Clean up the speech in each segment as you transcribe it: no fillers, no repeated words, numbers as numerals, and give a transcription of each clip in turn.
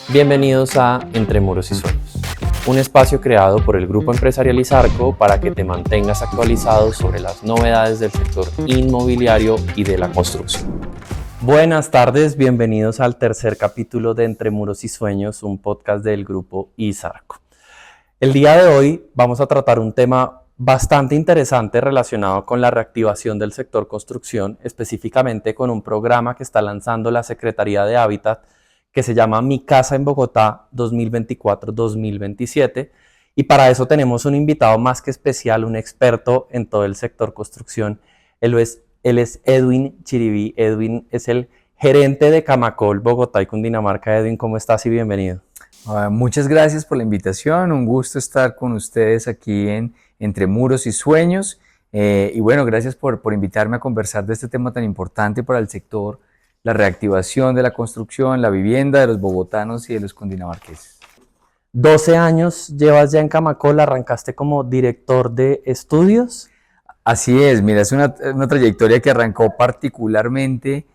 Bienvenidos a Entre Muros y Sueños, un espacio creado por el Grupo Empresarial Izarco para que te mantengas actualizado sobre las novedades del sector inmobiliario y de la construcción. Buenas tardes, bienvenidos al tercer capítulo de Entre Muros y Sueños, un podcast del Grupo Izarco. El día de hoy vamos a tratar un tema bastante interesante relacionado con la reactivación del sector construcción, específicamente con un programa que está lanzando la Secretaría de Hábitat que se llama Mi Casa en Bogotá 2024-2027, y para eso tenemos un invitado más que especial, un experto en todo el sector construcción. Él es Edwin Chiribi. Edwin es el gerente de Camacol Bogotá y Cundinamarca. Edwin, ¿cómo estás y bienvenido? Muchas gracias por la invitación, un gusto estar con ustedes aquí en Entre Muros y Sueños, y bueno, gracias por invitarme a conversar de este tema tan importante para el sector, la reactivación de la construcción, la vivienda de los bogotanos y de los cundinamarqueses. 12 años llevas ya en Camacol, arrancaste como director de estudios. Así es, mira, es una trayectoria que arrancó particularmente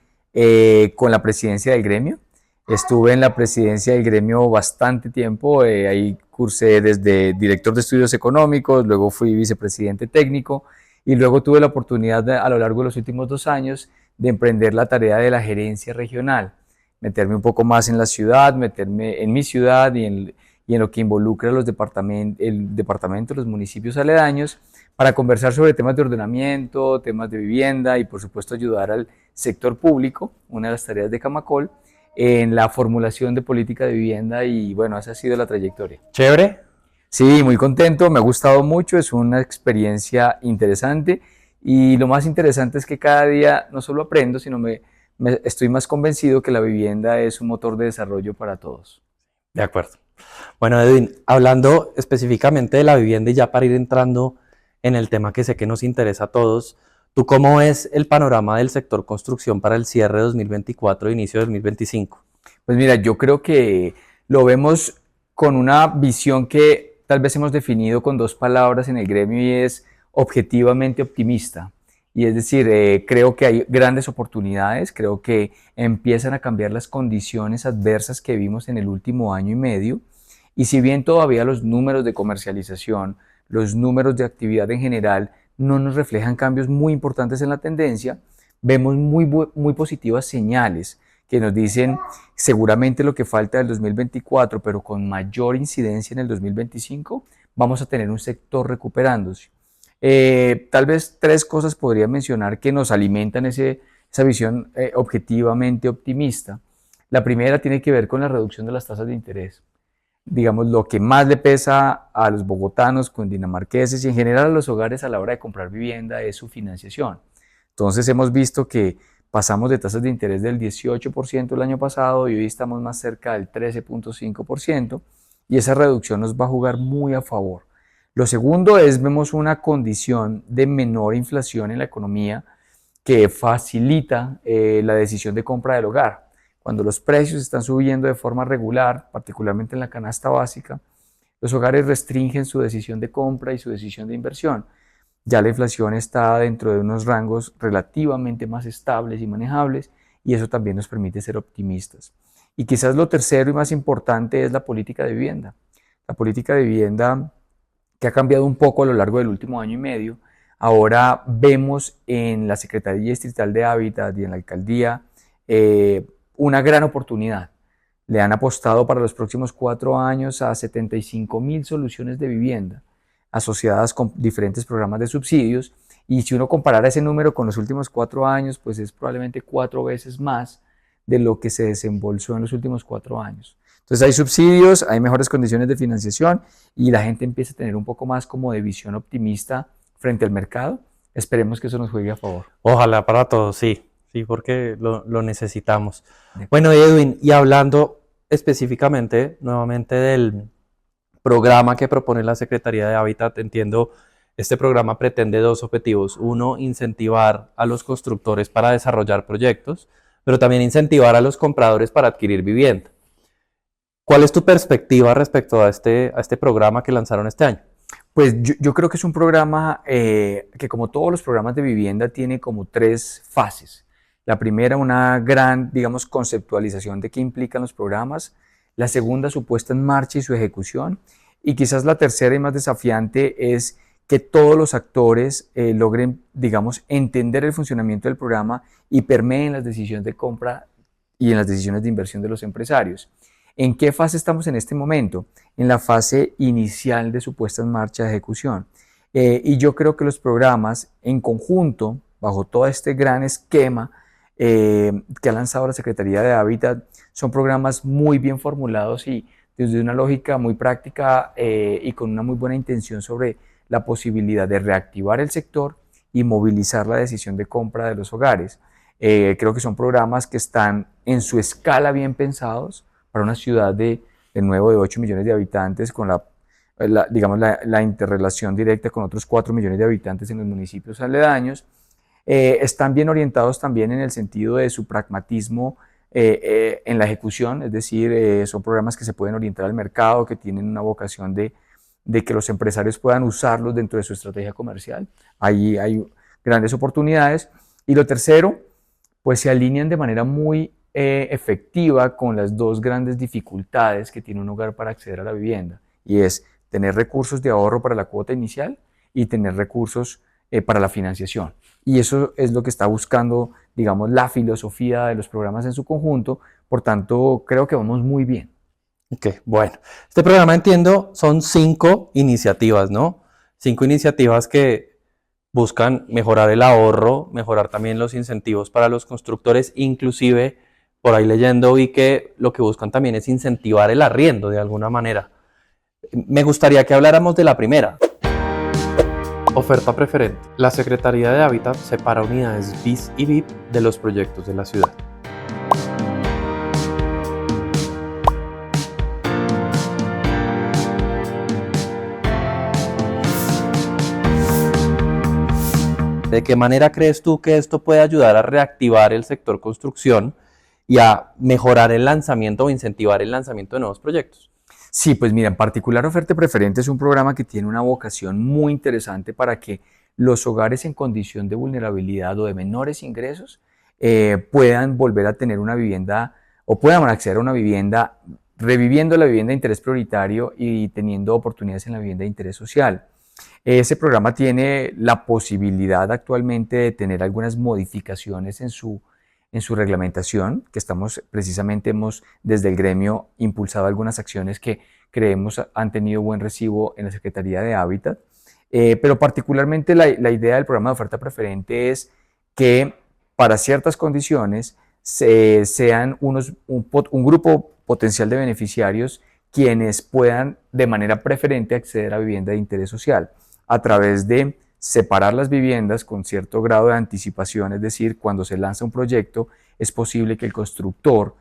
con la presidencia del gremio. Estuve en la presidencia del gremio bastante tiempo, ahí cursé desde director de estudios económicos, luego fui vicepresidente técnico y luego tuve la oportunidad a lo largo de los últimos 2 años de emprender la tarea de la gerencia regional, meterme un poco más en la ciudad, meterme en mi ciudad y en lo que involucra el departamento, los municipios aledaños, para conversar sobre temas de ordenamiento, temas de vivienda y por supuesto ayudar al sector público, una de las tareas de Camacol, en la formulación de política de vivienda y bueno, esa ha sido la trayectoria. Chévere. Sí, muy contento, me ha gustado mucho, es una experiencia interesante y lo más interesante es que cada día no solo aprendo, sino estoy más convencido que la vivienda es un motor de desarrollo para todos. De acuerdo. Bueno, Edwin, hablando específicamente de la vivienda y ya para ir entrando en el tema que sé que nos interesa a todos, ¿tú cómo ves el panorama del sector construcción para el cierre de 2024 e inicio de 2025? Pues mira, yo creo que lo vemos con una visión que tal vez hemos definido con 2 palabras en el gremio y es objetivamente optimista. Y es decir, creo que hay grandes oportunidades, creo que empiezan a cambiar las condiciones adversas que vimos en el último año y medio. Y si bien todavía los números de comercialización, los números de actividad en general no nos reflejan cambios muy importantes en la tendencia, vemos muy positivas señales que nos dicen seguramente lo que falta del 2024, pero con mayor incidencia en el 2025, vamos a tener un sector recuperándose. Tal vez 3 cosas podría mencionar que nos alimentan esa visión objetivamente optimista. La primera tiene que ver con la reducción de las tasas de interés. Digamos, lo que más le pesa a los bogotanos, cundinamarqueses y en general a los hogares a la hora de comprar vivienda es su financiación. Entonces hemos visto que pasamos de tasas de interés del 18% el año pasado y hoy estamos más cerca del 13.5% y esa reducción nos va a jugar muy a favor. Lo segundo es, vemos una condición de menor inflación en la economía que facilita la decisión de compra del hogar. Cuando los precios están subiendo de forma regular, particularmente en la canasta básica, los hogares restringen su decisión de compra y su decisión de inversión. Ya la inflación está dentro de unos rangos relativamente más estables y manejables y eso también nos permite ser optimistas. Y quizás lo tercero y más importante es la política de vivienda. La política de vivienda que ha cambiado un poco a lo largo del último año y medio. Ahora vemos en la Secretaría Distrital de Hábitat y en la Alcaldía una gran oportunidad. Le han apostado para los próximos 4 años a 75.000 soluciones de vivienda asociadas con diferentes programas de subsidios y si uno comparara ese número con los últimos 4 años, pues es probablemente 4 veces más de lo que se desembolsó en los últimos 4 años. Entonces hay subsidios, hay mejores condiciones de financiación y la gente empieza a tener un poco más como de visión optimista frente al mercado. Esperemos que eso nos juegue a favor. Ojalá para todos, sí, porque lo necesitamos. Bueno, Edwin, y hablando específicamente nuevamente del programa que propone la Secretaría de Hábitat, entiendo, este programa pretende 2 objetivos. Uno, incentivar a los constructores para desarrollar proyectos, pero también incentivar a los compradores para adquirir vivienda. ¿Cuál es tu perspectiva respecto a este programa que lanzaron este año? Pues yo creo que es un programa que como todos los programas de vivienda tiene como 3 fases. La primera, una gran, digamos, conceptualización de qué implican los programas. La segunda, su puesta en marcha y su ejecución. Y quizás la tercera y más desafiante es que todos los actores logren, digamos, entender el funcionamiento del programa y permeen las decisiones de compra y en las decisiones de inversión de los empresarios. ¿En qué fase estamos en este momento? En la fase inicial de su puesta en marcha de ejecución. Y yo creo que los programas en conjunto, bajo todo este gran esquema que ha lanzado la Secretaría de Hábitat, son programas muy bien formulados y desde una lógica muy práctica y con una muy buena intención sobre la posibilidad de reactivar el sector y movilizar la decisión de compra de los hogares. Creo que son programas que están en su escala bien pensados para una ciudad de nuevo de 8 millones de habitantes con digamos, la interrelación directa con otros 4 millones de habitantes en los municipios aledaños. Están bien orientados también en el sentido de su pragmatismo en la ejecución, es decir, son programas que se pueden orientar al mercado, que tienen una vocación de que los empresarios puedan usarlos dentro de su estrategia comercial. Ahí hay grandes oportunidades. Y lo tercero, pues se alinean de manera muy efectiva con las dos grandes dificultades que tiene un hogar para acceder a la vivienda, y es tener recursos de ahorro para la cuota inicial y tener recursos para la financiación. Y eso es lo que está buscando, digamos, la filosofía de los programas en su conjunto. Por tanto, creo que vamos muy bien. Ok, bueno. Este programa, entiendo, son 5 iniciativas, ¿no? 5 iniciativas que buscan mejorar el ahorro, mejorar también los incentivos para los constructores, inclusive, por ahí leyendo, vi que lo que buscan también es incentivar el arriendo de alguna manera. Me gustaría que habláramos de la primera. Oferta preferente. La Secretaría de Hábitat separa unidades BIS y VIP de los proyectos de la ciudad. ¿De qué manera crees tú que esto puede ayudar a reactivar el sector construcción y a mejorar el lanzamiento o incentivar el lanzamiento de nuevos proyectos? Sí, pues mira, en particular Oferta Preferente es un programa que tiene una vocación muy interesante para que los hogares en condición de vulnerabilidad o de menores ingresos puedan volver a tener una vivienda o puedan acceder a una vivienda, reviviendo la vivienda de interés prioritario y teniendo oportunidades en la vivienda de interés social. Ese programa tiene la posibilidad actualmente de tener algunas modificaciones en su reglamentación, que hemos desde el gremio impulsado algunas acciones que creemos han tenido buen recibo en la Secretaría de Hábitat, pero particularmente la idea del programa de oferta preferente es que para ciertas condiciones sean un grupo potencial de beneficiarios quienes puedan de manera preferente acceder a vivienda de interés social a través de separar las viviendas con cierto grado de anticipación, es decir, cuando se lanza un proyecto es posible que el constructor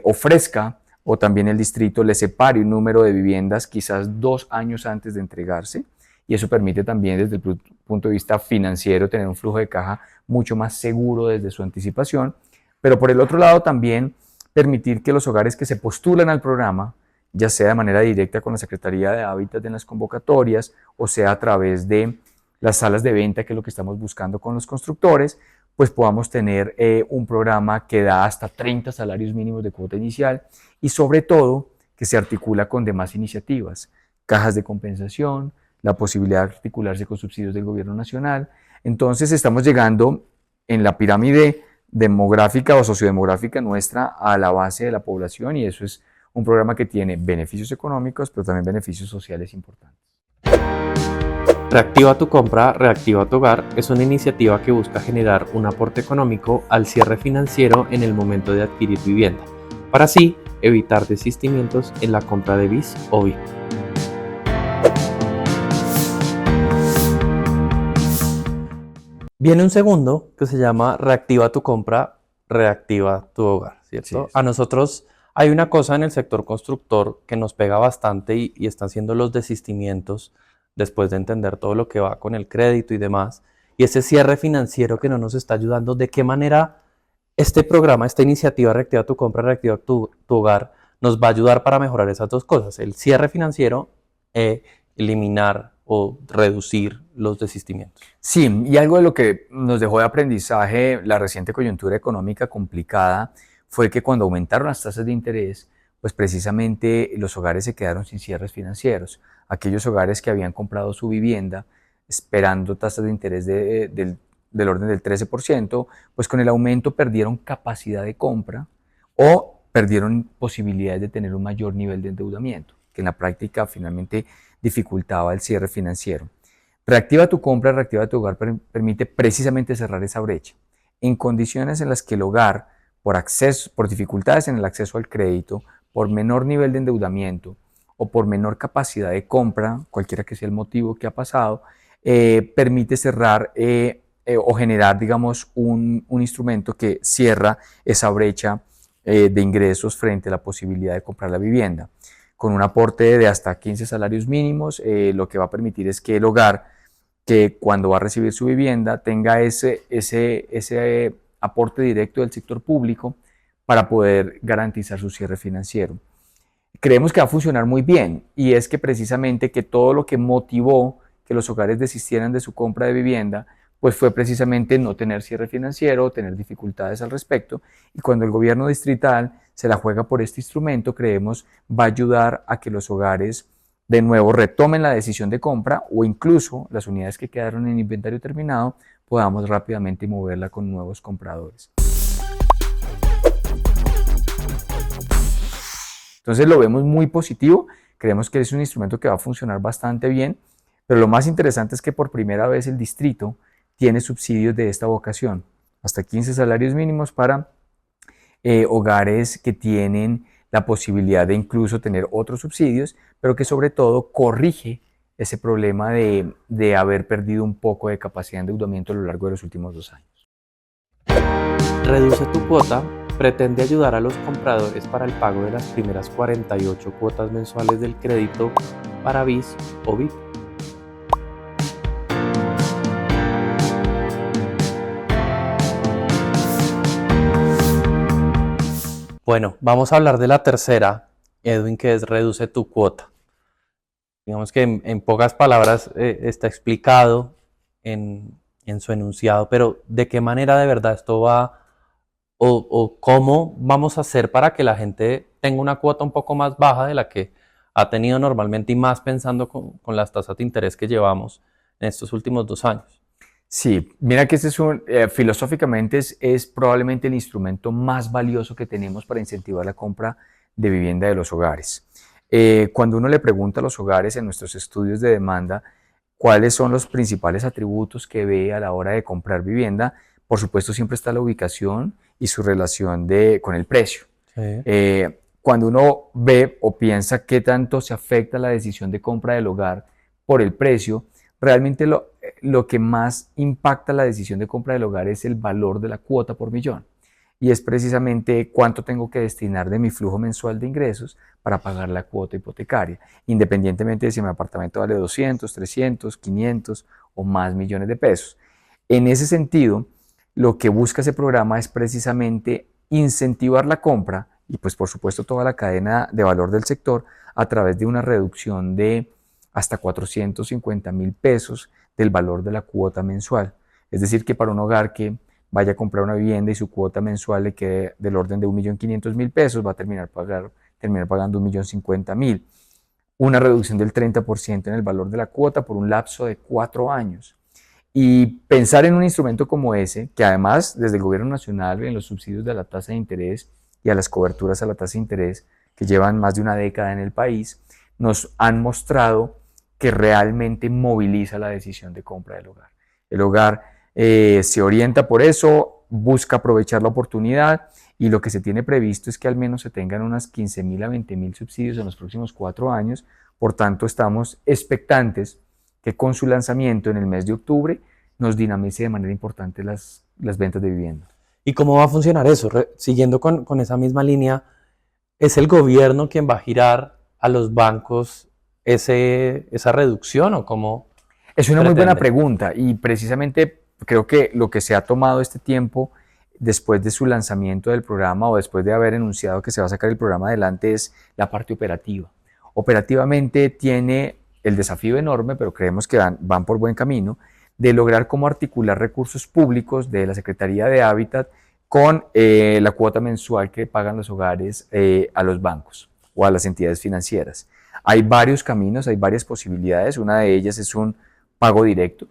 ofrezca o también el distrito le separe un número de viviendas quizás 2 años antes de entregarse, y eso permite también desde el punto de vista financiero tener un flujo de caja mucho más seguro desde su anticipación, pero por el otro lado también permitir que los hogares que se postulan al programa, ya sea de manera directa con la Secretaría de Hábitat en las convocatorias o sea a través de las salas de venta, que es lo que estamos buscando con los constructores, pues podamos tener un programa que da hasta 30 salarios mínimos de cuota inicial y sobre todo que se articula con demás iniciativas, cajas de compensación, la posibilidad de articularse con subsidios del gobierno nacional. Entonces estamos llegando en la pirámide demográfica o sociodemográfica nuestra a la base de la población, y eso es un programa que tiene beneficios económicos, pero también beneficios sociales importantes. Reactiva tu compra, reactiva tu hogar es una iniciativa que busca generar un aporte económico al cierre financiero en el momento de adquirir vivienda, para así evitar desistimientos en la compra de BIS o VIP. Viene un segundo que se llama reactiva tu compra, reactiva tu hogar, ¿cierto? Sí, A nosotros hay una cosa en el sector constructor que nos pega bastante y están siendo los desistimientos después de entender todo lo que va con el crédito y demás, y ese cierre financiero que no nos está ayudando. ¿De qué manera este programa, esta iniciativa Reactiva tu compra, reactiva tu hogar, nos va a ayudar para mejorar esas dos cosas? El cierre financiero, eliminar o reducir los desistimientos. Sí, y algo de lo que nos dejó de aprendizaje la reciente coyuntura económica complicada fue que cuando aumentaron las tasas de interés, pues precisamente los hogares se quedaron sin cierres financieros. Aquellos hogares que habían comprado su vivienda esperando tasas de interés del orden del 13%, pues con el aumento perdieron capacidad de compra o perdieron posibilidades de tener un mayor nivel de endeudamiento, que en la práctica finalmente dificultaba el cierre financiero. Reactiva tu compra, reactiva tu hogar permite precisamente cerrar esa brecha. En condiciones en las que el hogar, por dificultades en el acceso al crédito, por menor nivel de endeudamiento o por menor capacidad de compra, cualquiera que sea el motivo que ha pasado, permite cerrar o generar, digamos, un instrumento que cierra esa brecha de ingresos frente a la posibilidad de comprar la vivienda. Con un aporte de hasta 15 salarios mínimos, lo que va a permitir es que el hogar, que cuando va a recibir su vivienda, tenga ese aporte directo del sector público para poder garantizar su cierre financiero. Creemos que va a funcionar muy bien, y es que precisamente que todo lo que motivó que los hogares desistieran de su compra de vivienda, pues fue precisamente no tener cierre financiero, tener dificultades al respecto, y cuando el gobierno distrital se la juega por este instrumento, creemos va a ayudar a que los hogares de nuevo retomen la decisión de compra, o incluso las unidades que quedaron en inventario terminado podamos rápidamente moverla con nuevos compradores. Entonces lo vemos muy positivo, creemos que es un instrumento que va a funcionar bastante bien, pero lo más interesante es que por primera vez el distrito tiene subsidios de esta vocación, hasta 15 salarios mínimos para hogares que tienen la posibilidad de incluso tener otros subsidios, pero que sobre todo corrige ese problema de haber perdido un poco de capacidad de endeudamiento a lo largo de los últimos 2 años. Reduce tu cuota pretende ayudar a los compradores para el pago de las primeras 48 cuotas mensuales del crédito para BIS o BIP. Bueno, vamos a hablar de la tercera, Edwin, que es reduce tu cuota. Digamos que en pocas palabras está explicado en su enunciado, pero ¿de qué manera de verdad esto va o cómo vamos a hacer para que la gente tenga una cuota un poco más baja de la que ha tenido normalmente, y más pensando con las tasas de interés que llevamos en estos últimos 2 años? Sí, mira que filosóficamente es probablemente el instrumento más valioso que tenemos para incentivar la compra de vivienda de los hogares. Cuando uno le pregunta a los hogares en nuestros estudios de demanda cuáles son los principales atributos que ve a la hora de comprar vivienda, por supuesto siempre está la ubicación y su relación con el precio. Sí. Cuando uno ve o piensa qué tanto se afecta la decisión de compra del hogar por el precio, realmente lo que más impacta la decisión de compra del hogar es el valor de la cuota por millón. Y es precisamente cuánto tengo que destinar de mi flujo mensual de ingresos para pagar la cuota hipotecaria, independientemente de si mi apartamento vale 200, 300, 500 o más millones de pesos. En ese sentido, lo que busca ese programa es precisamente incentivar la compra y pues por supuesto toda la cadena de valor del sector a través de una reducción de hasta 450,000 pesos del valor de la cuota mensual. Es decir, que para un hogar que vaya a comprar una vivienda y su cuota mensual le quede del orden de 1.500.000 pesos, va a terminar pagando 1.050.000. Una reducción del 30% en el valor de la cuota por un lapso de 4 años. Y pensar en un instrumento como ese, que además desde el gobierno nacional, en los subsidios de la tasa de interés y a las coberturas a la tasa de interés, que llevan más de una década en el país, nos han mostrado que realmente moviliza la decisión de compra del hogar. El hogar se orienta por eso, busca aprovechar la oportunidad, y lo que se tiene previsto es que al menos se tengan unas 15,000 a 20,000 subsidios en los próximos 4 años. Por tanto, estamos expectantes que con su lanzamiento en el mes de octubre nos dinamice de manera importante las ventas de vivienda. ¿Y cómo va a funcionar eso? Siguiendo con esa misma línea, ¿es el gobierno quien va a girar a los bancos esa reducción o cómo? Es una muy buena pregunta, y precisamente creo que lo que se ha tomado este tiempo después de su lanzamiento del programa o después de haber anunciado que se va a sacar el programa adelante es la parte operativa. Operativamente tiene el desafío enorme, pero creemos que van por buen camino, de lograr cómo articular recursos públicos de la Secretaría de Hábitat con la cuota mensual que pagan los hogares a los bancos o a las entidades financieras. Hay varios caminos, hay varias posibilidades. Una de ellas es un pago directo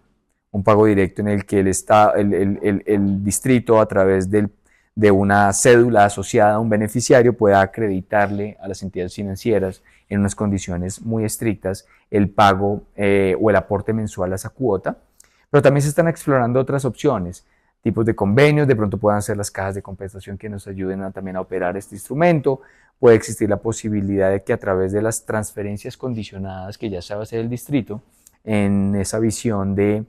en el que el distrito, a través de una cédula asociada a un beneficiario, pueda acreditarle a las entidades financieras en unas condiciones muy estrictas el pago o el aporte mensual a esa cuota. Pero también se están explorando otras opciones, tipos de convenios, de pronto puedan ser las cajas de compensación que nos ayuden también a operar este instrumento. Puede existir la posibilidad de que a través de las transferencias condicionadas que ya sabe hacer el distrito, en esa visión de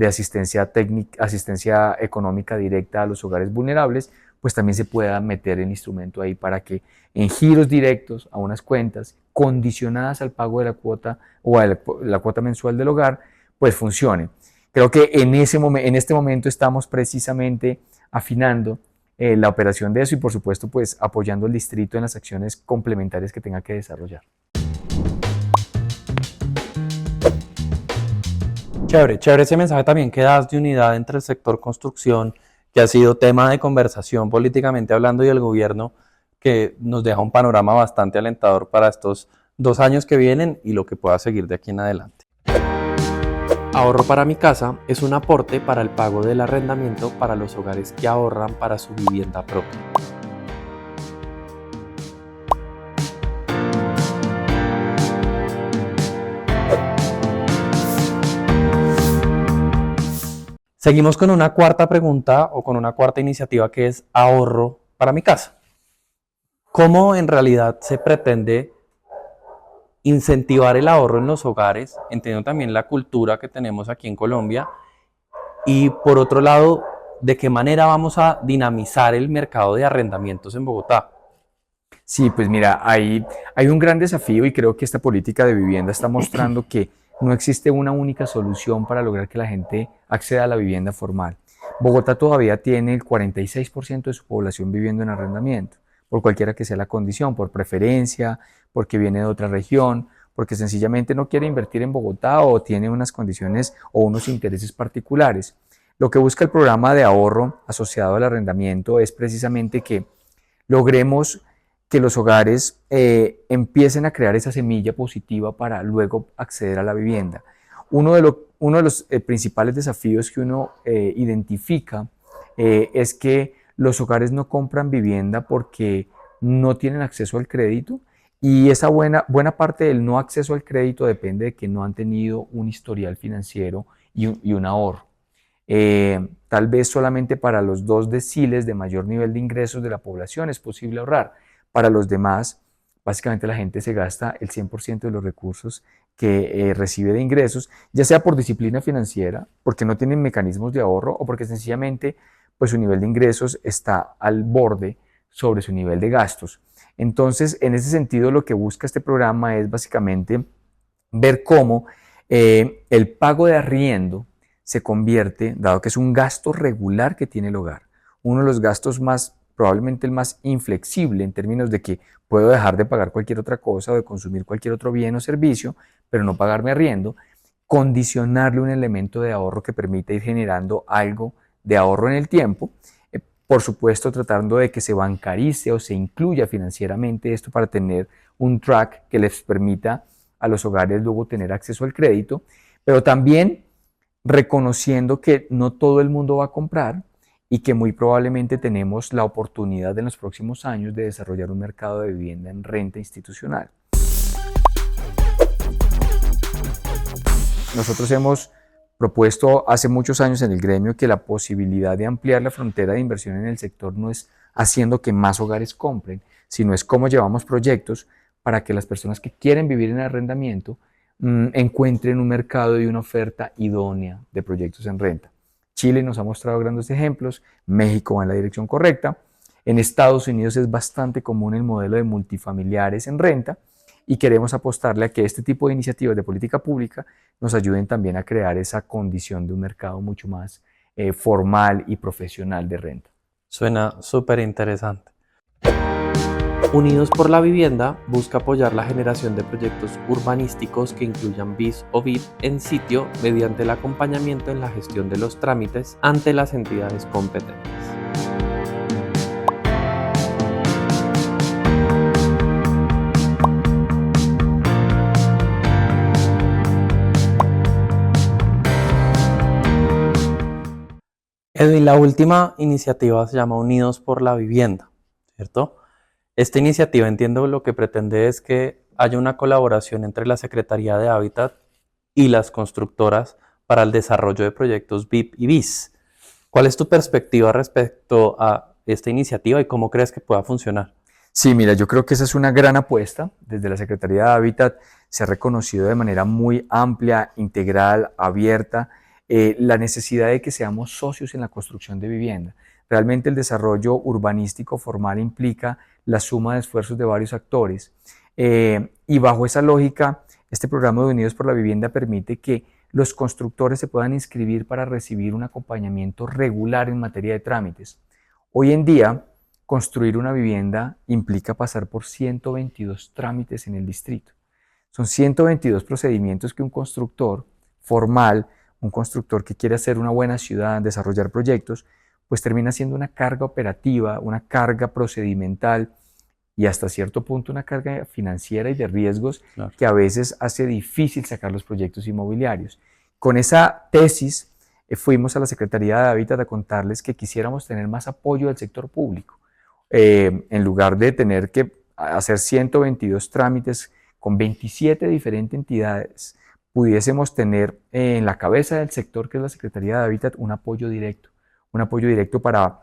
asistencia técnica, asistencia económica directa a los hogares vulnerables, pues también se pueda meter el instrumento ahí para que en giros directos a unas cuentas condicionadas al pago de la cuota o a la cuota mensual del hogar, pues funcione. Creo que en este momento estamos precisamente afinando la operación de eso y por supuesto pues apoyando al distrito en las acciones complementarias que tenga que desarrollar. Chévere, chévere ese mensaje también que das de unidad entre el sector construcción, que ha sido tema de conversación políticamente hablando, y el gobierno, que nos deja un panorama bastante alentador para estos 2 años que vienen y lo que pueda seguir de aquí en adelante. Ahorro para mi casa es un aporte para el pago del arrendamiento para los hogares que ahorran para su vivienda propia. Seguimos con una cuarta pregunta o con una cuarta iniciativa, que es ahorro para mi casa. ¿Cómo en realidad se pretende incentivar el ahorro en los hogares, entendiendo también la cultura que tenemos aquí en Colombia? Y por otro lado, ¿de qué manera vamos a dinamizar el mercado de arrendamientos en Bogotá? Sí, pues mira, hay un gran desafío y creo que esta política de vivienda está mostrando que no existe una única solución para lograr que la gente acceda a la vivienda formal. Bogotá todavía tiene el 46% de su población viviendo en arrendamiento, por cualquiera que sea la condición, por preferencia, porque viene de otra región, porque sencillamente no quiere invertir en Bogotá o tiene unas condiciones o unos intereses particulares. Lo que busca el programa de ahorro asociado al arrendamiento es precisamente que logremos que los hogares empiecen a crear esa semilla positiva para luego acceder a la vivienda. Uno de los principales desafíos que uno identifica es que los hogares no compran vivienda porque no tienen acceso al crédito, y esa buena parte del no acceso al crédito depende de que no han tenido un historial financiero y un ahorro. Tal vez solamente para los 2 deciles de mayor nivel de ingresos de la población es posible ahorrar. Para los demás, básicamente la gente se gasta el 100% de los recursos que recibe de ingresos, ya sea por disciplina financiera, porque no tienen mecanismos de ahorro o porque sencillamente pues, su nivel de ingresos está al borde sobre su nivel de gastos. Entonces, en ese sentido, lo que busca este programa es básicamente ver cómo el pago de arriendo se convierte, dado que es un gasto regular que tiene el hogar, uno de los gastos probablemente el más inflexible en términos de que puedo dejar de pagar cualquier otra cosa o de consumir cualquier otro bien o servicio, pero no pagarme arriendo, condicionarle un elemento de ahorro que permita ir generando algo de ahorro en el tiempo, por supuesto tratando de que se bancarice o se incluya financieramente esto para tener un track que les permita a los hogares luego tener acceso al crédito, pero también reconociendo que no todo el mundo va a comprar y que muy probablemente tenemos la oportunidad en los próximos años de desarrollar un mercado de vivienda en renta institucional. Nosotros hemos propuesto hace muchos años en el gremio que la posibilidad de ampliar la frontera de inversión en el sector no es haciendo que más hogares compren, sino es cómo llevamos proyectos para que las personas que quieren vivir en arrendamiento encuentren un mercado y una oferta idónea de proyectos en renta. Chile nos ha mostrado grandes ejemplos, México va en la dirección correcta, en Estados Unidos es bastante común el modelo de multifamiliares en renta, y queremos apostarle a que este tipo de iniciativas de política pública nos ayuden también a crear esa condición de un mercado mucho más formal y profesional de renta. Suena súper interesante. Unidos por la Vivienda busca apoyar la generación de proyectos urbanísticos que incluyan BIS o BIP en sitio mediante el acompañamiento en la gestión de los trámites ante las entidades competentes. Edwin, la última iniciativa se llama Unidos por la Vivienda, ¿cierto? Esta iniciativa, entiendo, lo que pretende es que haya una colaboración entre la Secretaría de Hábitat y las constructoras para el desarrollo de proyectos BIP y BIS. ¿Cuál es tu perspectiva respecto a esta iniciativa y cómo crees que pueda funcionar? Sí, mira, yo creo que esa es una gran apuesta. Desde la Secretaría de Hábitat se ha reconocido de manera muy amplia, integral, abierta, la necesidad de que seamos socios en la construcción de vivienda. Realmente el desarrollo urbanístico formal implica la suma de esfuerzos de varios actores. Y bajo esa lógica, este programa de Unidos por la Vivienda permite que los constructores se puedan inscribir para recibir un acompañamiento regular en materia de trámites. Hoy en día, construir una vivienda implica pasar por 122 trámites en el distrito. Son 122 procedimientos que un constructor formal, un constructor que quiere hacer una buena ciudad, desarrollar proyectos, pues termina siendo una carga operativa, una carga procedimental y hasta cierto punto una carga financiera y de riesgos, claro, que a veces hace difícil sacar los proyectos inmobiliarios. Con esa tesis fuimos a la Secretaría de Hábitat a contarles que quisiéramos tener más apoyo del sector público. En lugar de tener que hacer 122 trámites con 27 diferentes entidades, pudiésemos tener en la cabeza del sector, que es la Secretaría de Hábitat, un apoyo directo para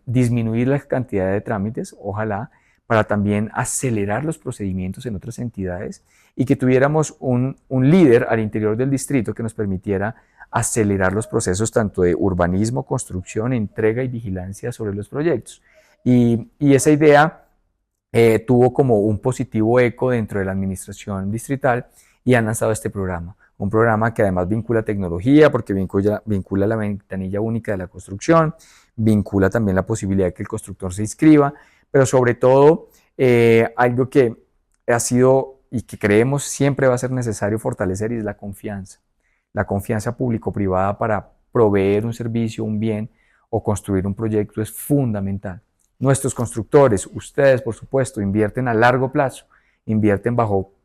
disminuir la cantidad de trámites, ojalá, para también acelerar los procedimientos en otras entidades y que tuviéramos un líder al interior del distrito que nos permitiera acelerar los procesos tanto de urbanismo, construcción, entrega y vigilancia sobre los proyectos. Y esa idea tuvo como un positivo eco dentro de la administración distrital y han lanzado este programa. Un programa que además vincula tecnología, porque vincula la ventanilla única de la construcción, vincula también la posibilidad de que el constructor se inscriba, pero sobre todo algo que ha sido y que creemos siempre va a ser necesario fortalecer, y es la confianza. La confianza público-privada para proveer un servicio, un bien o construir un proyecto es fundamental. Nuestros constructores, ustedes por supuesto, invierten a largo plazo, invierten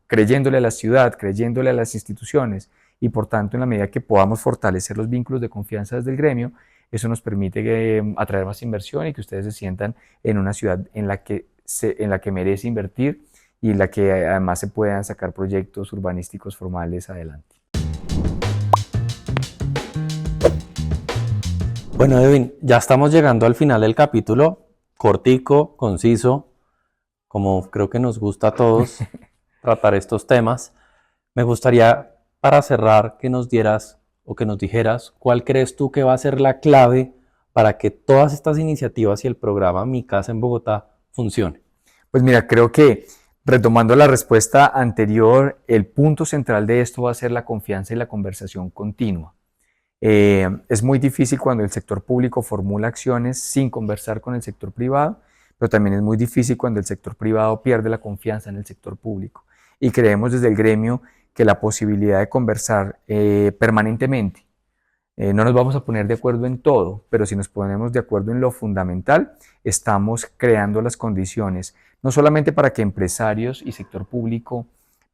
creyéndole a la ciudad, creyéndole a las instituciones y por tanto en la medida que podamos fortalecer los vínculos de confianza desde el gremio, eso nos permite atraer más inversión y que ustedes se sientan en una ciudad en la que merece invertir y en la que además se puedan sacar proyectos urbanísticos formales adelante. Bueno, Edwin, ya estamos llegando al final del capítulo, cortico, conciso, como creo que nos gusta a todos tratar estos temas. Me gustaría, para cerrar, que nos dieras o que nos dijeras cuál crees tú que va a ser la clave para que todas estas iniciativas y el programa Mi Casa en Bogotá funcione. Pues mira, creo que retomando la respuesta anterior, el punto central de esto va a ser la confianza y la conversación continua. Es muy difícil cuando el sector público formula acciones sin conversar con el sector privado, pero también es muy difícil cuando el sector privado pierde la confianza en el sector público. Y creemos desde el gremio que la posibilidad de conversar permanentemente, no nos vamos a poner de acuerdo en todo, pero si nos ponemos de acuerdo en lo fundamental, estamos creando las condiciones, no solamente para que empresarios y sector público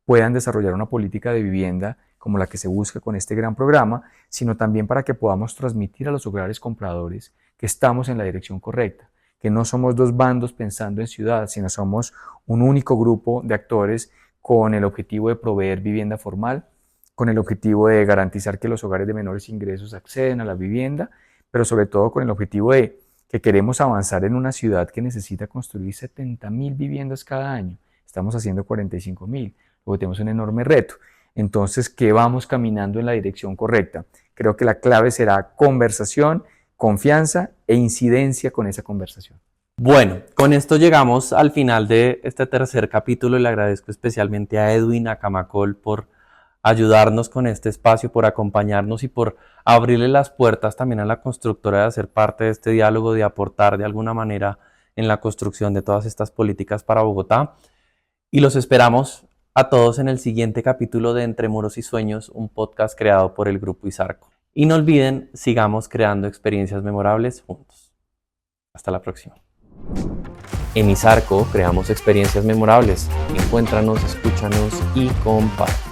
puedan desarrollar una política de vivienda como la que se busca con este gran programa, sino también para que podamos transmitir a los hogares compradores que estamos en la dirección correcta, que no somos dos bandos pensando en ciudad, sino somos un único grupo de actores con el objetivo de proveer vivienda formal, con el objetivo de garantizar que los hogares de menores ingresos acceden a la vivienda, pero sobre todo con el objetivo de que queremos avanzar en una ciudad que necesita construir 70.000 viviendas cada año. Estamos haciendo 45.000, luego tenemos un enorme reto. Entonces, que vamos caminando en la dirección correcta. Creo que la clave será conversación, confianza e incidencia con esa conversación. Bueno, con esto llegamos al final de este tercer capítulo y le agradezco especialmente a Edwin, a Camacol por ayudarnos con este espacio, por acompañarnos y por abrirle las puertas también a la constructora de hacer parte de este diálogo, de aportar de alguna manera en la construcción de todas estas políticas para Bogotá. Y los esperamos a todos en el siguiente capítulo de Entre Muros y Sueños, un podcast creado por el Grupo ISARCO. Y no olviden, sigamos creando experiencias memorables juntos. Hasta la próxima. En ISARCO creamos experiencias memorables. Encuéntranos, escúchanos y comparte.